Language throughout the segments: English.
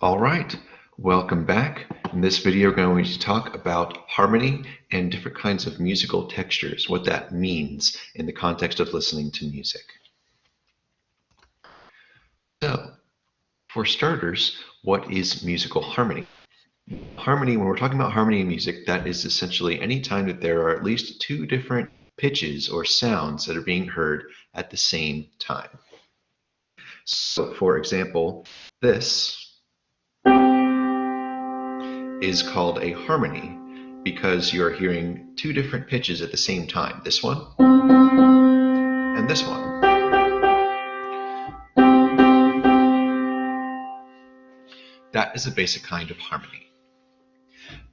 All right, welcome back. In this video, we're going to talk about harmony and different kinds of musical textures, what that means in the context of listening to music. So, for starters, what is musical harmony? Harmony, when we're talking about harmony in music, that is essentially any time that there are at least two different pitches or sounds that are being heard at the same time. So, for example, this is called a harmony because you're hearing two different pitches at the same time. This one and this one. That is a basic kind of harmony.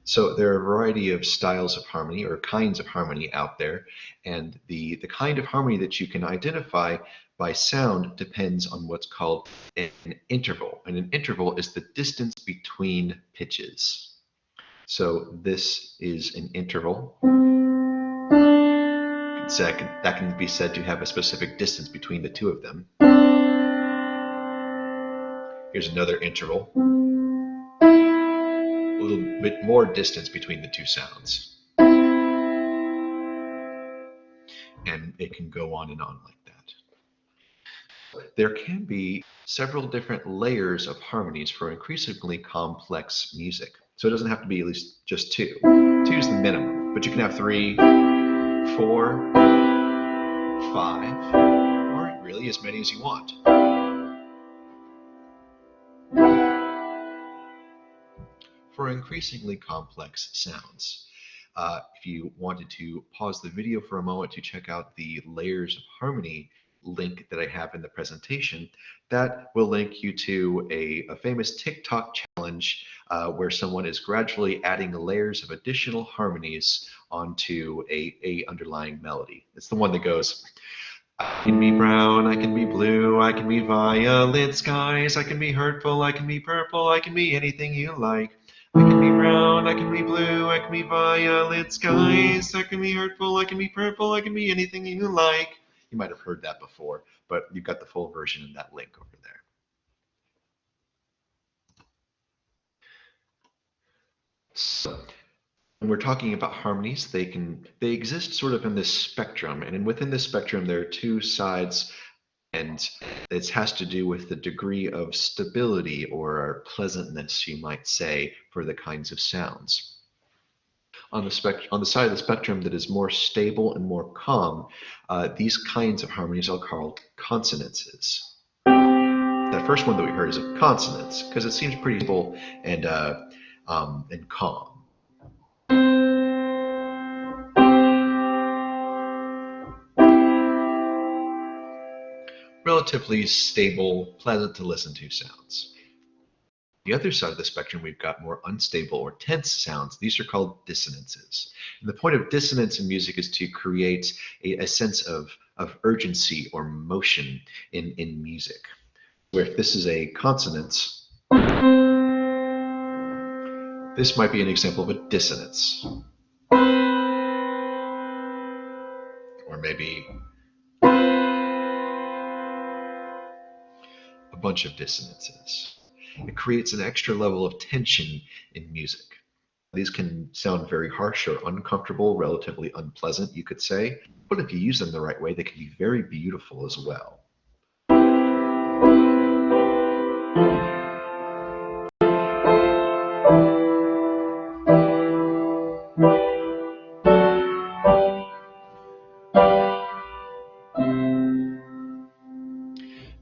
So there are a variety of styles of harmony or kinds of harmony out there, and the kind of harmony that you can identify by sound depends on what's called an interval. And an interval is the distance between pitches. So this is an interval. That can be said to have a specific distance between the two of them. Here's another interval. A little bit more distance between the two sounds. And it can go on and on like that. There can be several different layers of harmonies for increasingly complex music. So it doesn't have to be at least just two. Two is the minimum, but you can have 3, 4, 5, or really as many as you want. For increasingly complex sounds. If you wanted to pause the video for a moment to check out the layers of harmony link that I have in the presentation, that will link you to a famous TikTok challenge where someone is gradually adding layers of additional harmonies onto a underlying melody. It's the one that goes, I can be brown, I can be blue, I can be violet skies, I can be hurtful, I can be purple, I can be anything you like. I can be brown, I can be blue, I can be violet skies, I can be hurtful, I can be purple, I can be anything you like. You might have heard that before, but you've got the full version in that link over there. So, when we're talking about harmonies, they exist sort of in this spectrum, and within this spectrum there are two sides, and it has to do with the degree of stability or pleasantness, you might say, for the kinds of sounds. On the side of the spectrum that is more stable and more calm, these kinds of harmonies are called consonances. That first one that we heard is a consonance because it seems pretty stable and calm. Relatively stable, pleasant to listen to sounds. The other side of the spectrum, we've got more unstable or tense sounds. These are called dissonances. And the point of dissonance in music is to create a sense of urgency or motion in music. Where if this is a consonance, this might be an example of a dissonance. Or maybe a bunch of dissonances. It creates an extra level of tension in music. These can sound very harsh or uncomfortable, relatively unpleasant, you could say, but if you use them the right way, they can be very beautiful as well.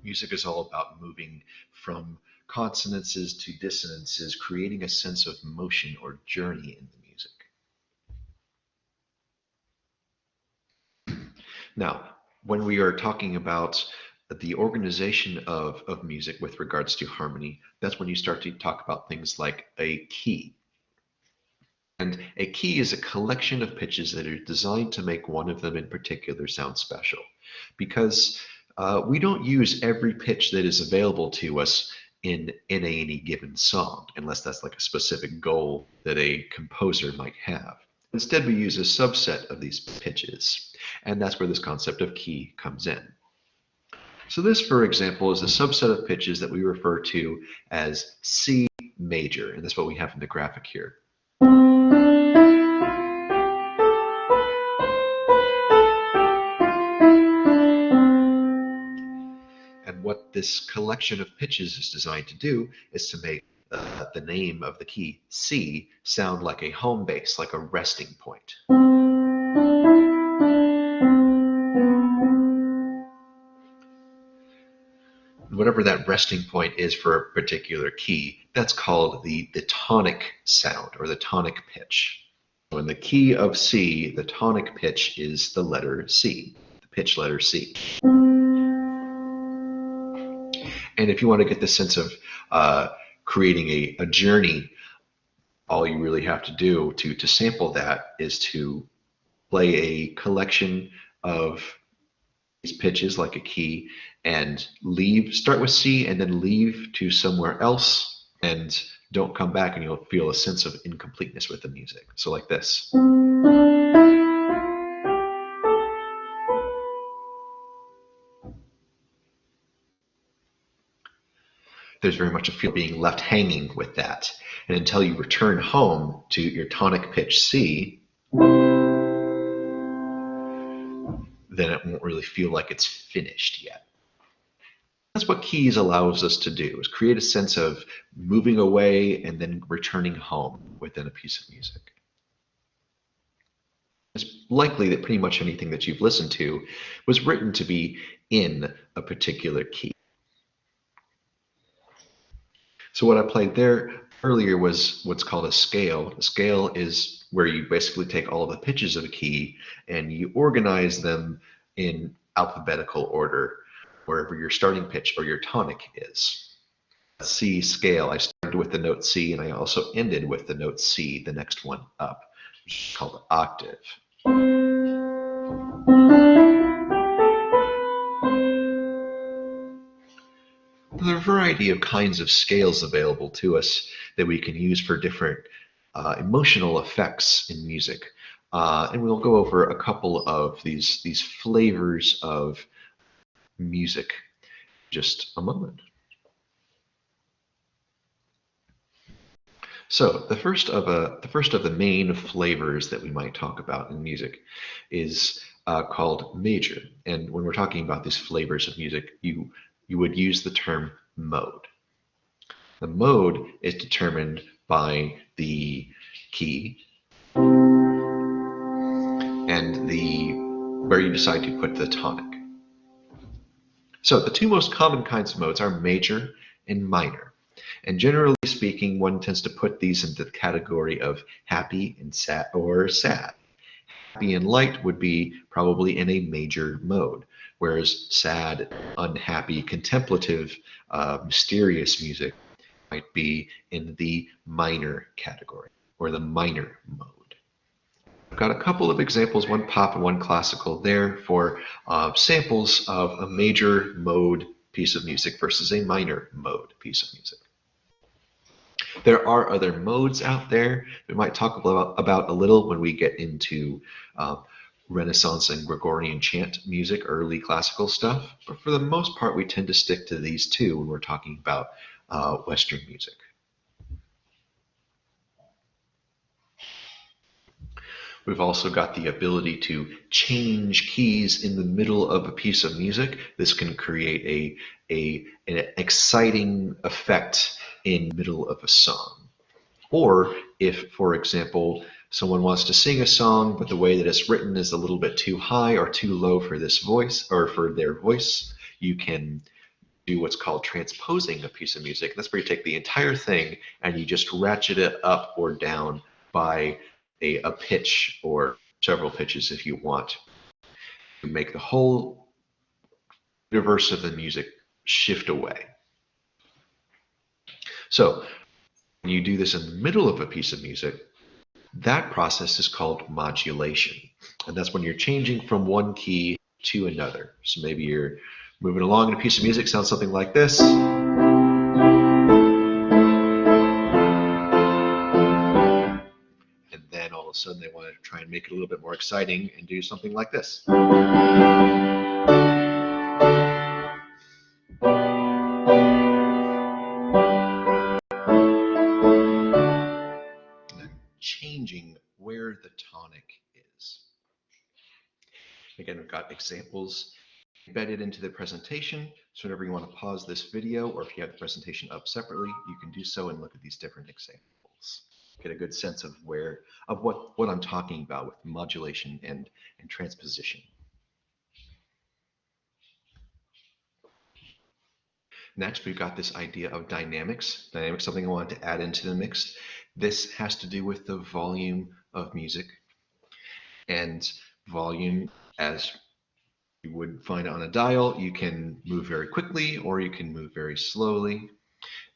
Music is all about moving from consonances to dissonances, creating a sense of motion or journey in the music. Now, when we are talking about the organization of music with regards to harmony, that's when you start to talk about things like a key. And a key is a collection of pitches that are designed to make one of them in particular sound special. Because we don't use every pitch that is available to us in any given song, unless that's like a specific goal that a composer might have. Instead, we use a subset of these pitches, and that's where this concept of key comes in. So this, for example, is a subset of pitches that we refer to as C major, and that's what we have in the graphic here. And what this collection of pitches is designed to do is to make the name of the key, C, sound like a home base, like a resting point. Whatever that resting point is for a particular key, that's called the tonic sound, or the tonic pitch. So in the key of C, the tonic pitch is the letter C, the pitch letter C. And if you want to get the sense of creating a journey, all you really have to do to sample that is to play a collection of these pitches like a key and start with C and then leave to somewhere else and don't come back, and you'll feel a sense of incompleteness with the music. So like this. There's very much a feel being left hanging with that. And until you return home to your tonic pitch C, then it won't really feel like it's finished yet. That's what keys allows us to do, is create a sense of moving away and then returning home within a piece of music. It's likely that pretty much anything that you've listened to was written to be in a particular key. So what I played there earlier was what's called a scale. A scale is where you basically take all of the pitches of a key and you organize them in alphabetical order, wherever your starting pitch or your tonic is. C scale, I started with the note C and I also ended with the note C, the next one up, which is called octave. There are a variety of kinds of scales available to us that we can use for different emotional effects in music. And we'll go over a couple of these flavors of music in just a moment. So the first of the main flavors that we might talk about in music is called major. And when we're talking about these flavors of music, you would use the term mode. The mode is determined by the key and where you decide to put the tonic. So the two most common kinds of modes are major and minor. And generally speaking, one tends to put these into the category of happy and sad or sad. Happy and light would be probably in a major mode, whereas sad, unhappy, contemplative, mysterious music might be in the minor category, or the minor mode. I've got a couple of examples, one pop and one classical there, for samples of a major mode piece of music versus a minor mode piece of music. There are other modes out there we might talk about a little when we get into Renaissance and Gregorian chant music, early classical stuff. But for the most part, we tend to stick to these two when we're talking about Western music. We've also got the ability to change keys in the middle of a piece of music. This can create an exciting effect in the middle of a song. Or if, for example, someone wants to sing a song, but the way that it's written is a little bit too high or too low for this voice or for their voice, you can do what's called transposing a piece of music. That's where you take the entire thing and you just ratchet it up or down by a pitch or several pitches if you want. You make the whole universe of the music shift away. So when you do this in the middle of a piece of music, that process is called modulation. And that's when you're changing from one key to another. So maybe you're moving along and a piece of music sounds something like this. And then all of a sudden they want to try and make it a little bit more exciting and do something like this. is. Again, we've got examples embedded into the presentation. So whenever you want to pause this video, or if you have the presentation up separately, you can do so and look at these different examples. Get a good sense of what I'm talking about with modulation and transposition. Next, we've got this idea of dynamics. Dynamics, something I wanted to add into the mix. This has to do with the volume of music. And volume, as you would find on a dial, you can move very quickly or you can move very slowly.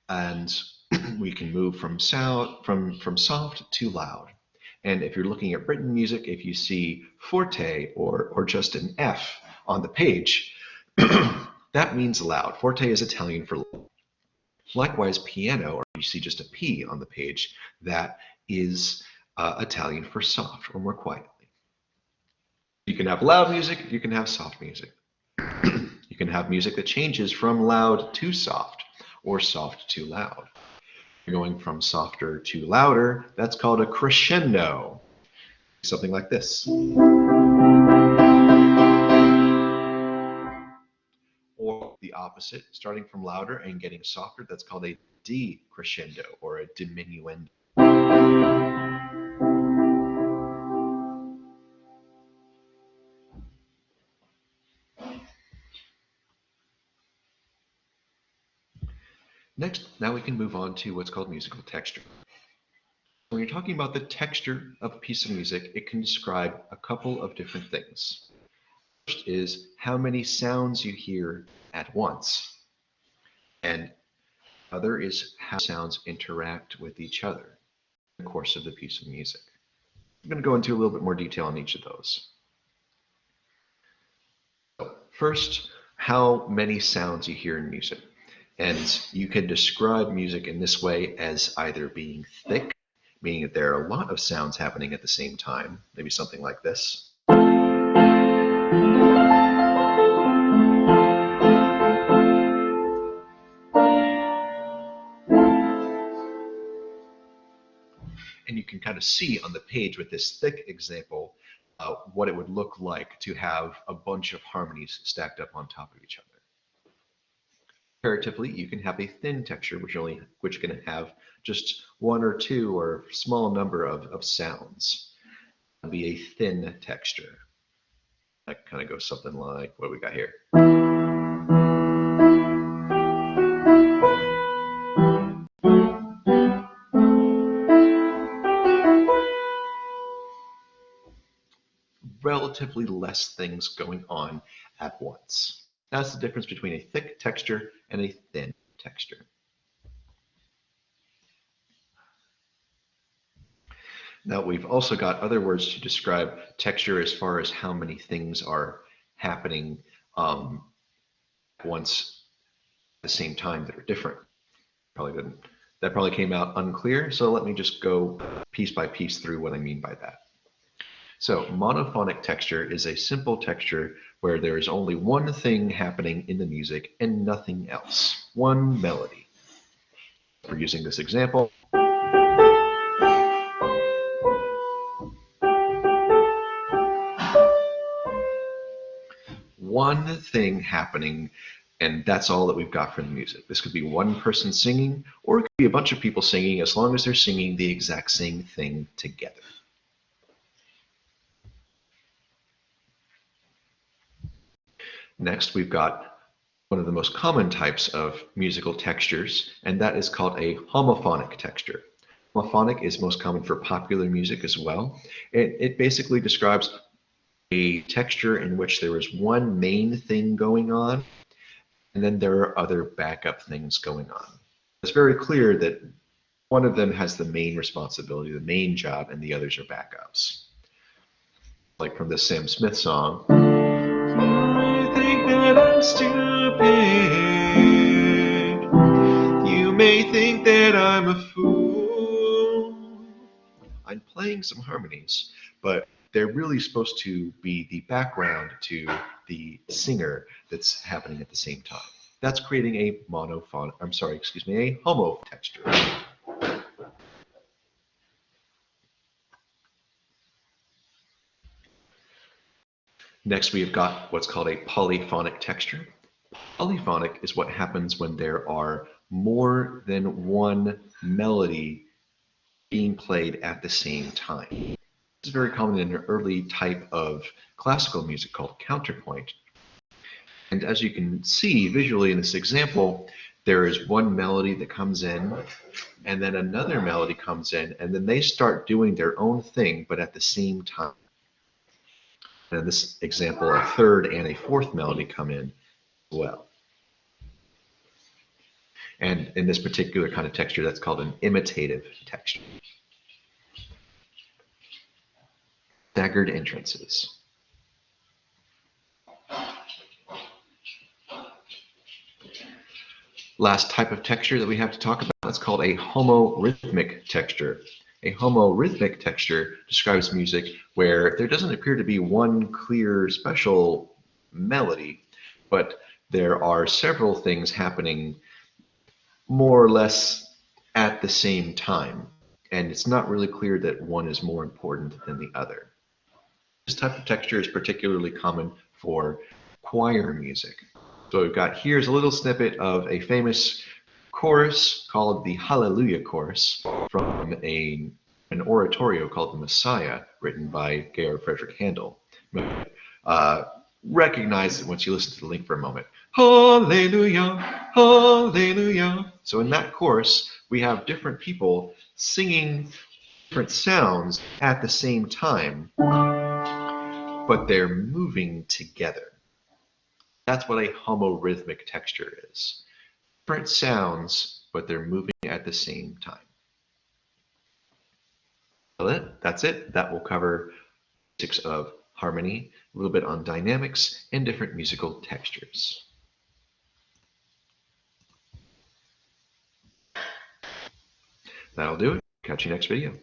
And we can move from soft to loud. And if you're looking at written music, if you see forte or just an F on the page, that means loud. Forte is Italian for loud. Likewise, piano, or you see just a P on the page, that is Italian for soft or more quietly. You can have loud music, you can have soft music. You can have music that changes from loud to soft or soft to loud. You're going from softer to louder, that's called a crescendo. Something like this. Or the opposite, starting from louder and getting softer, that's called a decrescendo or a diminuendo. Next, now we can move on to what's called musical texture. When you're talking about the texture of a piece of music, it can describe a couple of different things. First is how many sounds you hear at once. And other is how sounds interact with each other in the course of the piece of music. I'm going to go into a little bit more detail on each of those. So first, how many sounds you hear in music. And you can describe music in this way as either being thick, meaning that there are a lot of sounds happening at the same time, maybe something like this. And you can kind of see on the page with this thick example what it would look like to have a bunch of harmonies stacked up on top of each other. Comparatively, you can have a thin texture, which can have just one or two or small number of sounds. It'll be a thin texture. That kind of goes something like what we got here. Relatively less things going on at once. That's the difference between a thick texture and a thin texture. Now we've also got other words to describe texture as far as how many things are happening once at the same time that are different. That probably came out unclear, so let me just go piece by piece through what I mean by that. So monophonic texture is a simple texture where there is only one thing happening in the music and nothing else. One melody. We're using this example. One thing happening, and that's all that we've got for the music. This could be one person singing, or it could be a bunch of people singing, as long as they're singing the exact same thing together. Next, we've got one of the most common types of musical textures, and that is called a homophonic texture. Homophonic is most common for popular music as well. It basically describes a texture in which there is one main thing going on, and then there are other backup things going on. It's very clear that one of them has the main responsibility, the main job, and the others are backups. Like from the Sam Smith song. I think that I'm stupid. You may think that I'm a fool. I'm playing some harmonies, but they're really supposed to be the background to the singer that's happening at the same time. That's creating a a homo texture. Next, we have got what's called a polyphonic texture. Polyphonic is what happens when there are more than one melody being played at the same time. This is very common in an early type of classical music called counterpoint. And as you can see visually in this example, there is one melody that comes in, and then another melody comes in, and then they start doing their own thing, but at the same time. And in this example, a third and a fourth melody come in as well. And in this particular kind of texture, that's called an imitative texture. Staggered entrances. Last type of texture that we have to talk about is called a homorhythmic texture. A homorhythmic texture describes music where there doesn't appear to be one clear special melody, but there are several things happening more or less at the same time, and it's not really clear that one is more important than the other. This type of texture is particularly common for choir music. So we've got here's a little snippet of a famous chorus called the Hallelujah Chorus from an oratorio called the Messiah, written by Georg Friedrich Handel. Recognize it once you listen to the link for a moment. Hallelujah, hallelujah. So in that chorus, we have different people singing different sounds at the same time, but they're moving together. That's what a homorhythmic texture is. Different sounds, but they're moving at the same time. That's it. That will cover basics of harmony, a little bit on dynamics, and different musical textures. That'll do it. Catch you next video.